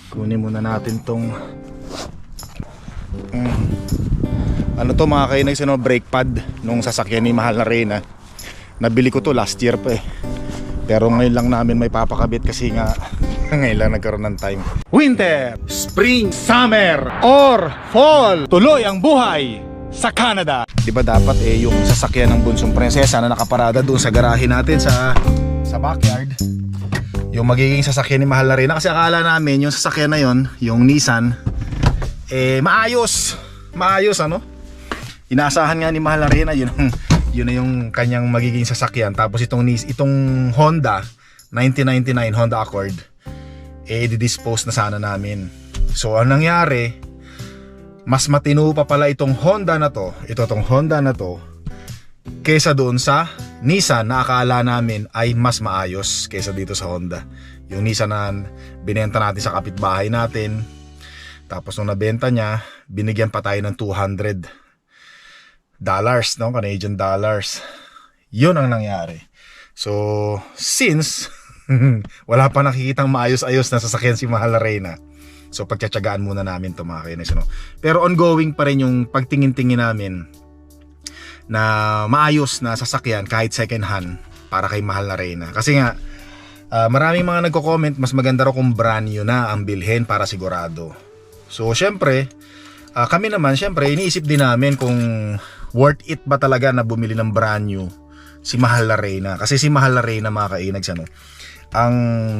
Kunin muna natin tong ano to mga kainags, ano, brake pad nung sasakyan ni Mahal na Reyna. Nabili ko to last year pa eh, pero ngayon lang namin may papakabit kasi nga ngayon lang nagkaroon ng time. Winter, spring, summer, or fall, tuloy ang buhay sa Canada. Diba dapat eh yung sasakyan ng bunsong prinsesa na nakaparada doon sa garahe natin sa backyard, yung magiging sasakyan ni Mahal na Reyna. Kasi akala namin yung sasakyan na yon, yung Nissan, eh maayos ano. Inaasahan nga ni Mahal na Reyna yun na yung kanyang magiging sasakyan. Tapos itong Honda 1999 Honda Accord, eh i-dispose na sana namin. So ang nangyari, mas matino pa pala itong Honda na to, kesa doon sa Nissan na akala namin ay mas maayos kesa dito sa Honda. Yung Nissan na binenta natin sa kapitbahay natin, tapos nung nabenta niya, binigyan pa tayo ng $200, no? Canadian dollars. Yun ang nangyari. So since wala pa nakikitang maayos-ayos na sasakyan si Mahal na Reyna, so pagtsatsagaan muna namin ito mga kainis, no? Pero ongoing pa rin yung pagtingin-tingin namin na maayos na sasakyan kahit second hand para kay Mahal na Reyna. Kasi nga maraming mga nagko-comment mas maganda raw kung brand new na ang bilhin para sigurado. So syempre kami naman syempre iniisip din namin kung worth it ba talaga na bumili ng brand new si Mahal na Reyna. Kasi si Mahal na Reyna mga kainags, ano, ang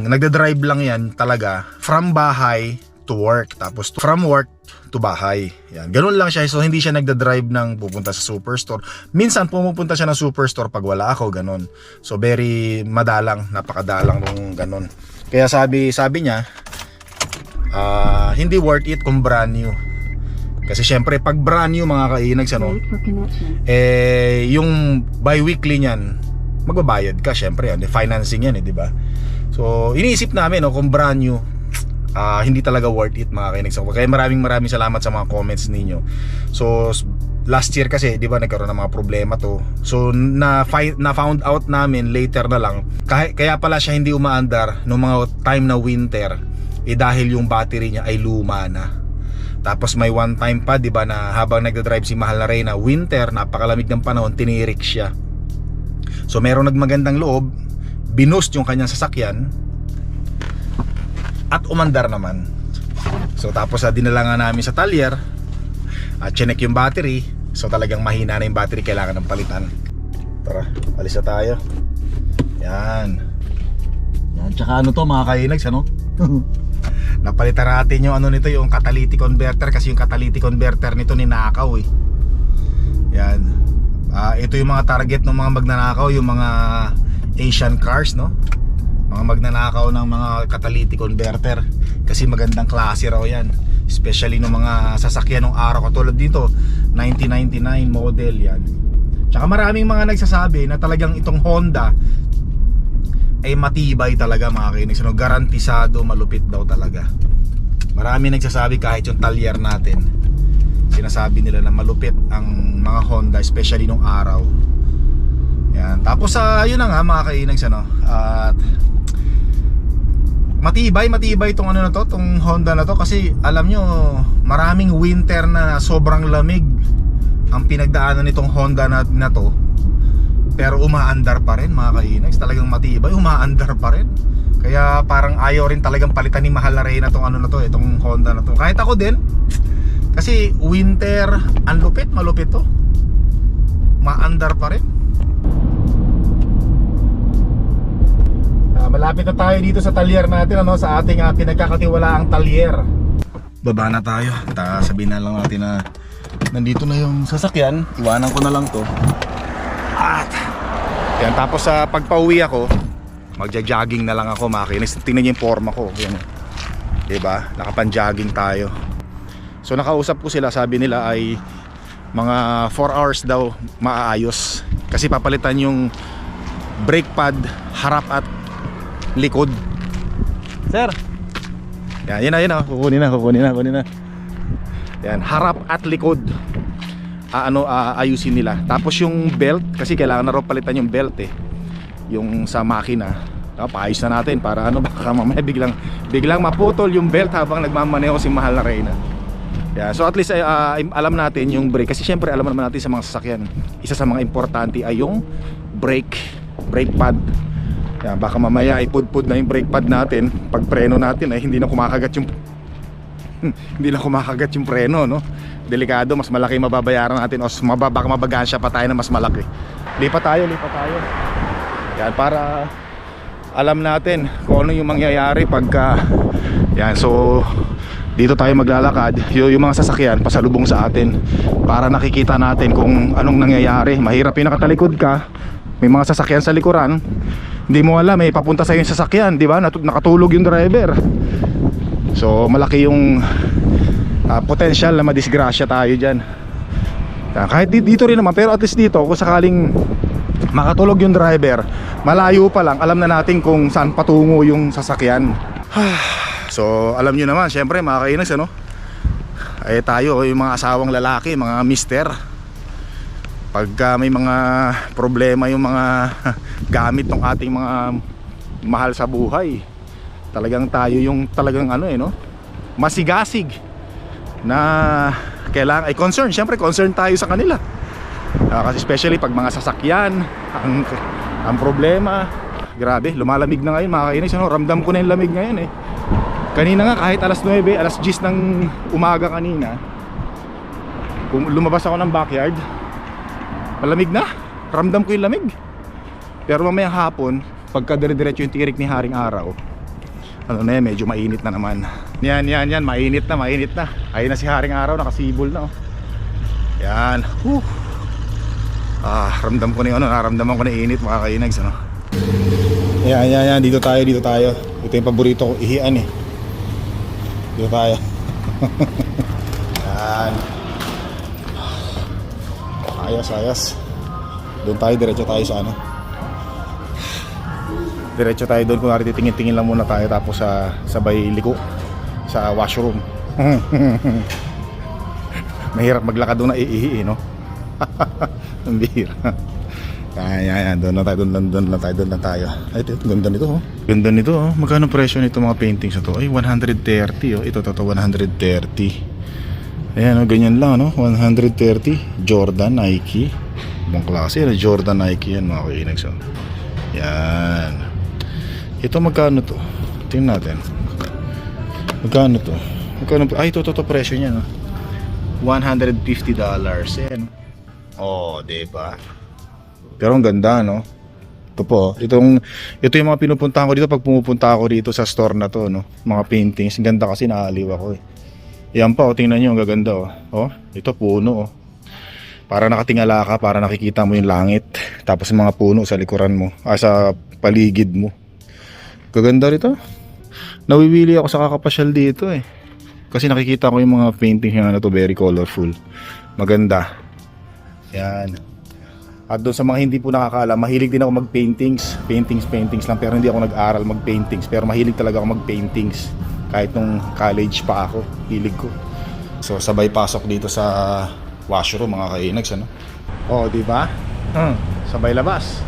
nagda-drive lang yan talaga from bahay to work, tapos from work to bahay. Yan, ganun lang siya. So hindi siya nagda-drive ng pupunta sa superstore. Minsan pumupunta siya ng superstore pag wala ako, ganun. So very madalang, napakadalang nung ganun. Kaya sabi niya, hindi worth it kung brand new. Kasi syempre pag brand new mga kainags, ano, eh yung bi-weekly niyan magbabayad ka, syempre yan, financing yan eh, di ba? So iniisip namin, no, kung brand new, hindi talaga worth it mga kainags. Kaya maraming salamat sa mga comments ninyo. So last year kasi, di ba, nagkaroon ng mga problema to. So na found out namin later na lang, kaya pala siya hindi umaandar nung mga time na winter, eh dahil yung battery niya ay luma na. Tapos may one time pa, di ba, na habang nagda-drive si Mahal na Reyna, winter, napakalamig ng panahon, tinirik siya. So merong nagmagandang loob, binoost yung kanyang sasakyan at umandar naman. So tapos dinala nga namin sa talyer at chinek yung battery. So talagang mahina na yung battery, kailangan ng palitan. Tara, alis na tayo. Yan. Tsaka ano to mga kainags, ano? Napalitan natin yung ano nito, yung catalytic converter, kasi yung catalytic converter nito ninakaw eh. Yan. Ito yung mga target ng mga magnanakaw, yung mga Asian cars, no? Mga magnanakaw ng mga catalytic converter kasi magandang klase raw yan, especially ng mga sasakyan ng araw katulad dito 1999 model yan. Tsaka maraming mga nagsasabi na talagang itong Honda ay matibay talaga mga kainis, no? Garantisado, malupit daw talaga. Marami nagsasabi, kahit yung talyer natin, sinasabi nila na malupit ang mga Honda, especially nung araw. Yan. Tapos yun na nga mga kainags, ano, at matibay itong ano na to, tong Honda na to, kasi alam nyo, maraming winter na sobrang lamig ang pinagdaanan nitong Honda na to. Pero umaandar pa rin mga kainags, talagang matibay, umaandar pa rin. Kaya parang ayaw rin talagang palitan ni Mahal na Reyna tong ano na to, itong Honda na to. Kahit ako din, kasi winter, ang malupit to, maandar pa rin. Malapit na tayo dito sa talyer natin, ano, sa ating pinagkakatiwalaang talyer. Baba na tayo, sabihin na lang natin na nandito na yung sasakyan, iwanan ko na lang to. At yan, tapos sa pagpauwi ako, magja-jogging na lang ako mga kainis. Tingnan niyo yung forma ko, yan, diba? Nakapan-jogging tayo. So nakausap ko sila, sabi nila ay mga 4 hours daw maaayos, kasi papalitan yung brake pad harap at likod. Sir, yan, yun na, kukunin na. Yan, harap at likod. Ayusin nila. Tapos yung belt, kasi kailangan na raw palitan yung belt eh, yung sa makina. Paayos na natin para ano, baka mamaya biglang maputol yung belt habang nagmamaneho si mahal na Reyna. Yeah, so at least alam natin yung brake, kasi syempre alam naman natin sa mga sasakyan, isa sa mga importante ay yung brake pad. Yeah, baka mamaya ipudpud na yung brake pad natin, pag preno natin ay hindi na kumakagat yung hindi na kumakagat yung preno, no? Delikado, mas malaki mababayaran natin, o baka mabagansya pa tayo na mas malaki. Lipat tayo. Yan, para alam natin kung ano yung mangyayari pagka yan. So dito tayo maglalakad, yung mga sasakyan pasalubong sa atin, para nakikita natin kung anong nangyayari. Mahirap yung nakatalikod ka, may mga sasakyan sa likuran, hindi mo alam, may papunta sa yung sasakyan, di ba? Nakatulog yung driver. So malaki yung potential na madisgrasya tayo dyan. Kahit dito rin naman, pero at least dito kung sakaling makatulog yung driver, malayo pa lang, alam na natin kung saan patungo yung sasakyan. So alam nyo naman, syempre mga kainis, ano, ay tayo yung mga asawang lalaki, mga mister, pagka may mga problema yung mga gamit ng ating mga mahal sa buhay, talagang tayo yung talagang ano, no, masigasig na kailangan ay concern. Syempre concern tayo sa kanila. Kasi especially pag mga sasakyan, ang problema, grabe, lumalamig na ngayon mga kainis, ano? Ramdam ko na yung lamig ngayon eh. Kanina nga kahit alas 9, alas 10 ng umaga kanina, kung lumabas ako ng backyard, malamig na, ramdam ko yung lamig. Pero mamayang hapon, pagka dire-diretso yung tirik ni Haring Araw, ano na yan, medyo mainit na naman. Yan, mainit na. Ayun na si Haring Araw, nakasibol na, oh. Yan. Ramdam ko na yung ano, naramdaman ko na init mga kainags, ano. Yan, dito tayo. Ito yung paborito ko, ihian eh. Dito tayo. Yan. Ayos. Doon tayo, diretso tayo sa ano. Diretso tayo doon, kung titingin-tingin lang muna tayo, tapos sa sabay liko sa washroom. Mahirap maglakad doon na iihi, no? Ang bihira. Yan, doon na tayo. Ay, ito, ganda nito, oh. Ganda nito, oh. Magkano presyo nito mga paintings na to? Ay, 130, oh. Ito, 130. Ayan, oh, ganyan lang, no? 130. Jordan, Nike. Ibang klase, Jordan, Nike yan, mga kainags, oh. Yan. Ito magkano to? Tingnan natin. Magkano to? Ay, ito presyo niya, no? $150. Ayan. Oh, diba? Pero ang ganda, no? Ito po, ito yung mga pinupuntahan ko dito pag pumupunta ako dito sa store na to, no? Mga paintings, ang ganda kasi, naaliw ako eh. Yan pa, oh, tingnan nyo, ang gaganda, oh. Oh, ito puno, oh. Para nakatingala ka, para nakikita mo yung langit. Tapos yung mga puno sa likuran mo, sa paligid mo. Gaganda rito. Nawiwili ako sa kakapasyal dito eh. Kasi nakikita ko yung mga paintings na to, very colorful. Maganda. Yan. At doon sa mga hindi po nakakaalam, mahilig din ako mag-paintings. Paintings lang, pero hindi ako nag-aral mag-paintings. Pero mahilig talaga ako mag-paintings. Kahit nung college pa ako, hilig ko. So sabay pasok dito sa washroom mga kainags, ano? Oh, di ba? Sabay labas.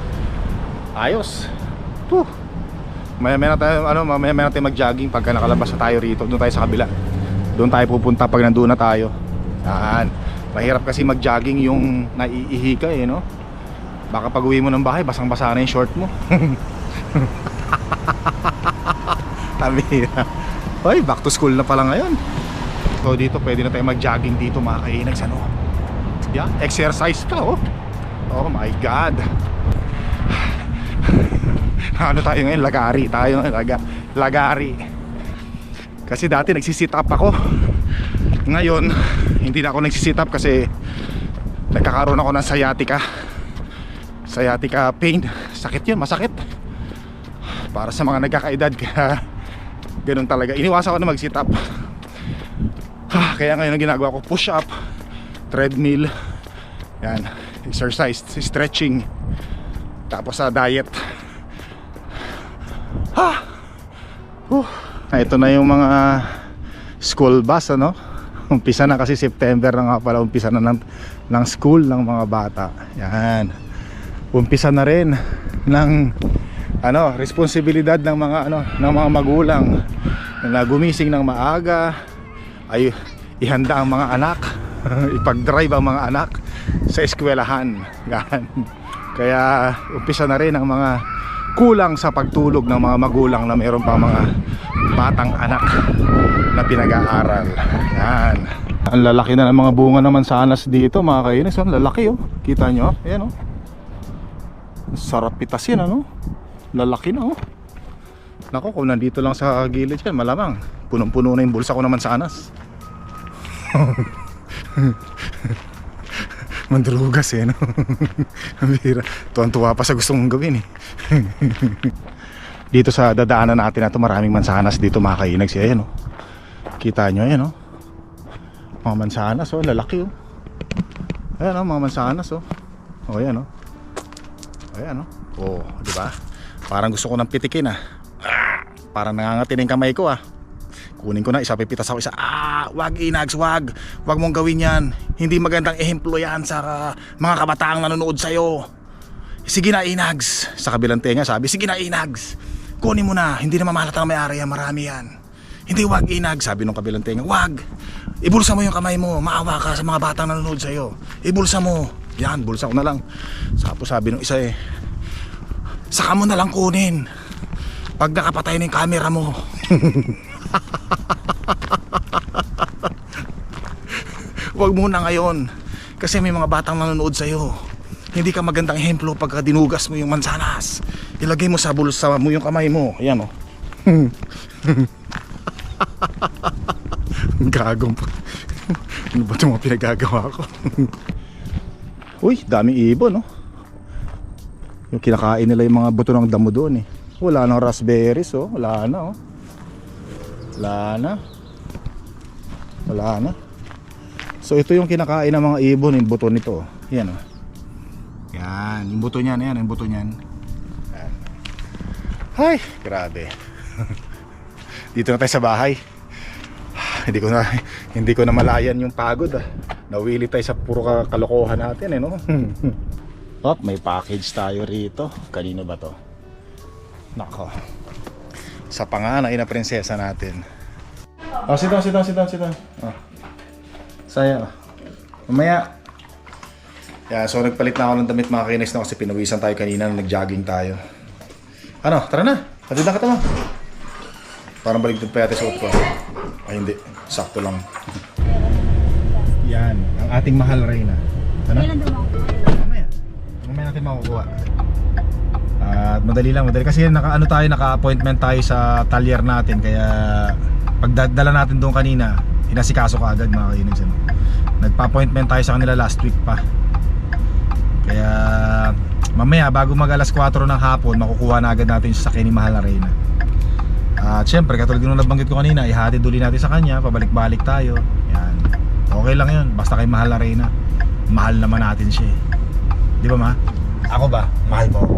Ayos. Mamaya na tayo mag-jogging pagka nakalabas na tayo rito. Doon tayo sa kabila. Doon tayo pupunta pag nandoon na tayo. Yan. Mahirap kasi mag-jogging yung naiihi ka eh, no? Baka pag uwi mo ng bahay, basang-basa na yung short mo. Tabira. Hoy, back to school na pala ngayon. So dito, pwede na tayo mag-jogging dito mga kainags, ano? Yeah, exercise ka, oh. Oh my God. Ano tayo ngayon? Lagari tayo. Lagari. Kasi dati nagsisit up ako. Ngayon, hindi na ako nagsisit up kasi nagkakaroon ako ng sciatica pain. Sakit yun, masakit. Para sa mga nagkakaedad, kaya ganun talaga. Iniwasan ko na mag-sit up. Kaya ngayon ang ginagawa ko, push up, treadmill, yan, exercise, stretching, tapos sa diet. Ito na yung mga school bus, ano? Umpisa na kasi September na nga pala, umpisa na ng school ng mga bata. Yan. Umpisa na rin ng responsibilidad ng mga magulang na gumising ng maaga ay ihanda ang mga anak, ipag-drive ang mga anak sa eskwelahan. Yan. Kaya umpisa na rin ang mga kulang sa pagtulog ng mga magulang na mayroon pang mga batang anak na pinag-aaral. Yan. Ang lalaki na ng mga bunga naman sa anas dito, mga kainis. Ang lalaki, oh. Kita nyo? Ayan, oh. Sarap pitasin, ano? Lalaki na, oh. Nako, kung nandito lang sa gilid yan, malamang punong-puno na yung bulsa ko naman sa anas. Mandrugas, eh, no? Tuwan-tuwa pa sa gusto mong gawin, eh. Dito sa dadaanan natin na ito, maraming mansanas dito, mga kainags. Ayan, oh. Kita nyo, ayan, oh. Mga mansanas, oh, lalaki, oh. Ayan, oh, mga mansanas, oh. Oh, ayan, oh. Ayan, oh. Oh, di ba? Parang gusto ko nang pitikin, ah. Parang nangangatin yung kamay ko, ah. Kunin ko na, isa pipitas ako, isa. Wag inags, wag mong gawin yan. Hindi magandang ehemplo yan sa mga kabataang nanonood sa'yo. Sige na, inags. Sa kabilang tenga sabi, sige na, inags. Kunin mo na, hindi na mamahalata ang may-ari yan, marami yan. Hindi, wag inags, sabi nung kabilang tenga. Wag, ibulsa mo yung kamay mo, maawa ka sa mga batang nanonood sa'yo. Ibulsa mo. Yan, bulsa ko na lang. Tapos sabi nung isa, saka mo na lang kunin pag nakapatay na yung camera mo. Wag muna ngayon kasi may mga batang nanonood sa'yo. Hindi ka magandang ehemplo pagka dinugas mo yung mansanas. Ilagay mo sa bulsa mo yung kamay mo. Ayan, oh. Gagong pa. Ano ba itong mga pinagagawa ko? Uy, daming ibon, no? Yung kinakain nila yung mga buto ng damo doon, eh. Wala nang raspberries, oh. Wala na, oh. Wala na. Wala na. So ito yung kinakain ng mga ibon, yung buto nito. Yan, oh. Yan, yung buto niyan, yan, yung buto niyan. Yan. Ay, grabe. Dito na tayo sa bahay. Hindi ko na malayan yung pagod, ah. Nawili tayo sa puro kalokohan natin, eh, no? Oh, may package tayo rito. Kanino ba to? Nako. Sa panganay na prinsesa natin. Oh, sit down. Oh. Saya. Mamaya. Yeah, so nagpalit na ako ng damit, mga kainis, na kasi pinawisan tayo kanina nung nag-jogging tayo. Ano, tara na. Hatid na kita mo. Parang baligtad pa yata suot ko. Ay, hindi. Sakto lang. Yan, ang ating mahal Reyna. Ano? Mamaya natin makukuha. At madali kasi naka-appointment tayo sa talyer natin, kaya pagdadala natin doon kanina, inasikaso ka agad, mga kainis. Nagpa-appointment tayo sa kanila last week pa. Kaya mamaya bago mag alas 4 ng hapon, makukuha na agad natin yung sasakyan ni mahal na Reyna. At syempre, katulad nung nabanggit ko kanina, ihatid uli natin sa kanya, pabalik-balik tayo. Yan. Okay lang yun, basta kay mahal na Reyna. Mahal naman natin siya, eh. Di ba, ma? Ako ba? Mahal mo ako.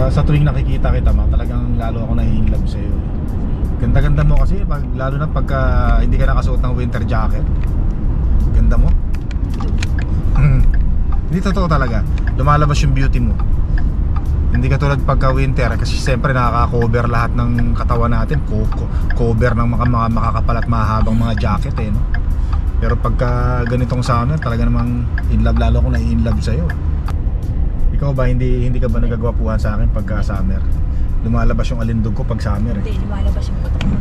Sa tuwing nakikita kita, ma, talagang lalo ako na-in-love sa'yo. Ganda-ganda mo kasi, lalo na pagka hindi ka nakasuot ng winter jacket. Ganda mo. Hindi, totoo talaga. Lumalabas yung beauty mo. Hindi katulad pagka winter, kasi siyempre nakaka-cover lahat ng katawan natin. Cover ng mga makakapal at mahabang mga jacket, eh, no? Pero pagka ganitong summer, talaga namang in love, lalo ako na-in love sa'yo. Ikaw ba, hindi ka ba nagagwapuhan sa akin pagka summer? Lumalabas yung alindog ko pag summer, eh. Hindi, lumalabas yung butok mo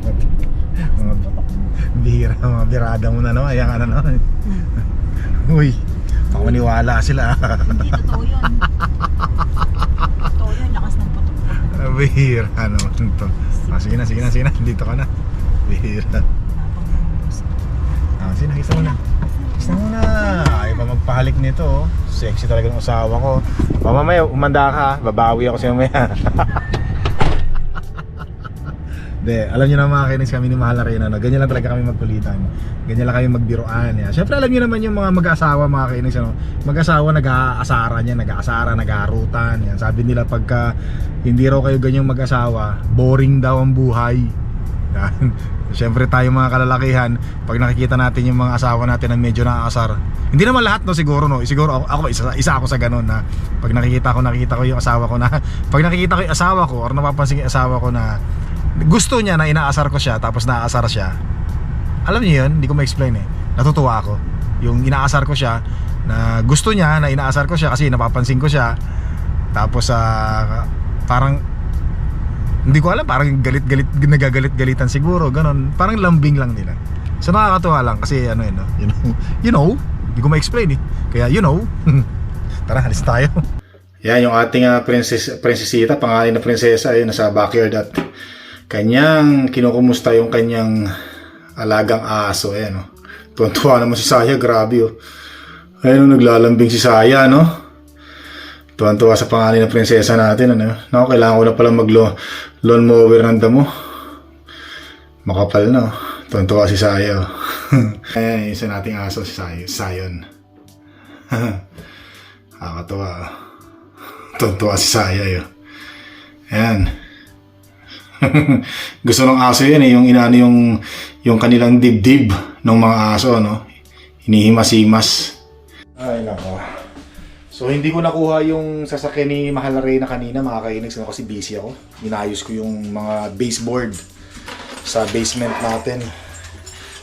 pag bihira, mga birada mo na naman. Ayan ka na naman. Uy, baka maniwala sila. Hindi, totoo yun. Totoo yun, lakas ng butok mo. Bihira naman to. Sige na, dito ka na. Bihira. Sige na, isa mo na. Ay pa magpahalik nito, oh. Sexy talaga ng asawa ko. Mamaya, umanda ka, babawi ako sa mamaya. De, alam niyo na, mga kainis, kami ni mahal na Reyna, no? Ganyan lang talaga kami magkulitan. Ganyan lang kami magbiruan. Yeah. Siyempre alam niyo naman yung mga mag-asawa, mga kainis, ano? Mag-asawa, nag-aasara niya, nag-aarutan. Yan. Sabi nila pagka hindi raw kayo ganyang mag-asawa, boring daw ang buhay. Siyempre tayo mga kalalakihan, pag nakikita natin yung mga asawa natin na medyo naaasar, hindi naman lahat no, siguro no, siguro ako isa ako sa ganun na pag nakikita ko yung asawa ko na pag nakikita ko yung asawa ko or napapansin ko yung asawa ko na gusto niya na inaasar ko siya tapos naaasar siya. Alam niyo yun, hindi ko ma-explain eh. Natutuwa ako. Yung inaasar ko siya na gusto niya na inaasar ko siya kasi napapansin ko siya. Tapos parang hindi ko alam, parang galit-galit, nagagalit-galitan siguro, ganon. Parang lambing lang nila. So nakakatuwa lang kasi ano yun, no? You know, hindi ko ma-explain eh. Kaya you know. Tara, alis tayo. Yan yung ating prinsesita, pangalan na prinsesa, yun nasa backyard at kanyang kinukumusta yung kanyang alagang aso. Ayan, no? Tuwan-tuwa naman si Saya, grabe oh. Ayun, no, naglalambing si Saya, no? Tuwan-tuwa sa pangalan ng prinsesa natin, ano? No, kailangan ko na pala mag-lawn mower ng damo. Makapal na, oh. Tuwan-tuwa si Saya, oh. Ayan, isa nating aso si Sayon. Nakakatuwa, oh. Tuwan-tuwa si Saya, oh. Ayan. Gusto ng aso yun eh, yung inaano yung kanilang dibdib ng mga aso, no? Hinihimas-himas. Ay, nako. So hindi ko nakuha yung sasakyan ni Mahal Reyna kanina, mga kainags, kasi busy ako. Inayos ko yung mga baseboard sa basement natin.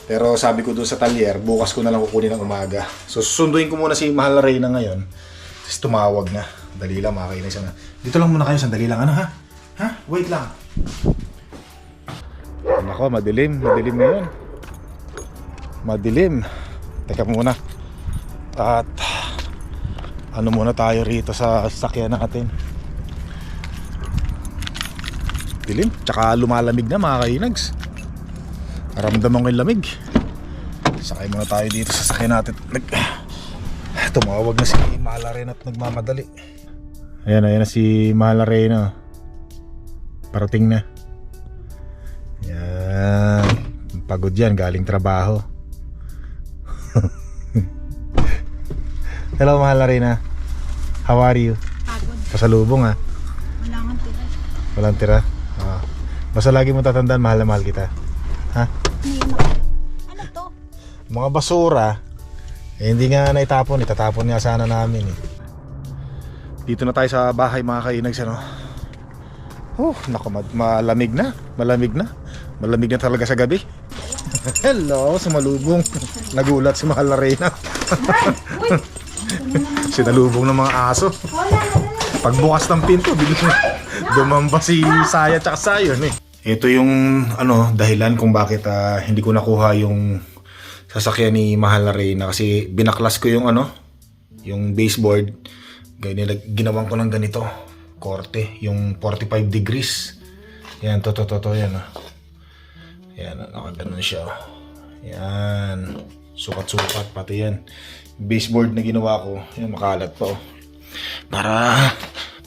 Pero sabi ko doon sa talyer, bukas ko na lang kukunin ng umaga. So susunduin ko muna si Mahal Reyna ngayon. Tapos tumawag na. Dali lang, mga kainags. Dito lang muna kayo, sandali lang. Ano ha? Ha? Wait lang. Nako, madilim ngayon. Madilim. Teka muna. At ano muna tayo rito sa sasakyan natin. Dilim, tsaka lumalamig na, mga kainags. Ramdaman ko yung lamig. Sakay muna tayo dito sa sasakyan natin. Tumawag na si Mahal Reyna at nagmamadali. Ayan na si Mahal Reyna. Parating na. Yan. Pagod yan, galing trabaho. Hello, Mahal Reyna. How are you? Pagod. Pasalubong ha. Wala kang tira. Walang tira? Basta lagi mo tatandaan, mahal na mahal kita. Ha? Ano to? Mga basura, hindi nga naitapon. Itatapon nga sana namin eh. Dito na tayo sa bahay, mga kainags, ano? Naku, malamig na. Malamig na talaga sa gabi. Hello, sumalubong. Nagulat si Mahal Reyna. Sinalubong ng mga aso. Pagbukas ng pinto, dumamba si Saya at Sayon eh. Ito yung dahilan kung bakit hindi ko nakuha yung sasakyan ni Mahal Reyna kasi binaklas ko yung yung baseboard. Ginawan ko ng ganito, korte, yung 45 degrees. Yan, to yan. Yan, nakaganon siya. Yan, sukat-sukat pati yan. Baseboard na ginawa ko, yan, makalat pa oh. Para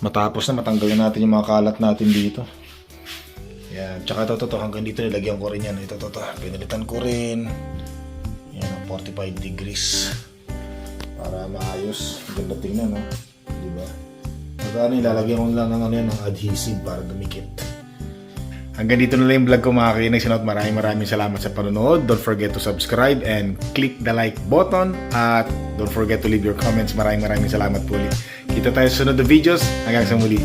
matapos na, matanggalin natin yung mga kalat natin dito. Yan, tsaka to hanggang dito nilagyan ko rin yan. Ito, pinalitan ko rin. Yan, 45 degrees. Para maayos. Ganda tingnan, no? Diba? Saka ilalagyan ko lang ng adhesive para dumikit. Hanggang dito na lang yung vlog ko, mga kainags. Maraming salamat sa panonood. Don't forget to subscribe and click the like button. At don't forget to leave your comments. Maraming salamat po ulit. Kita tayo sa sunod na videos. Hanggang sa muli.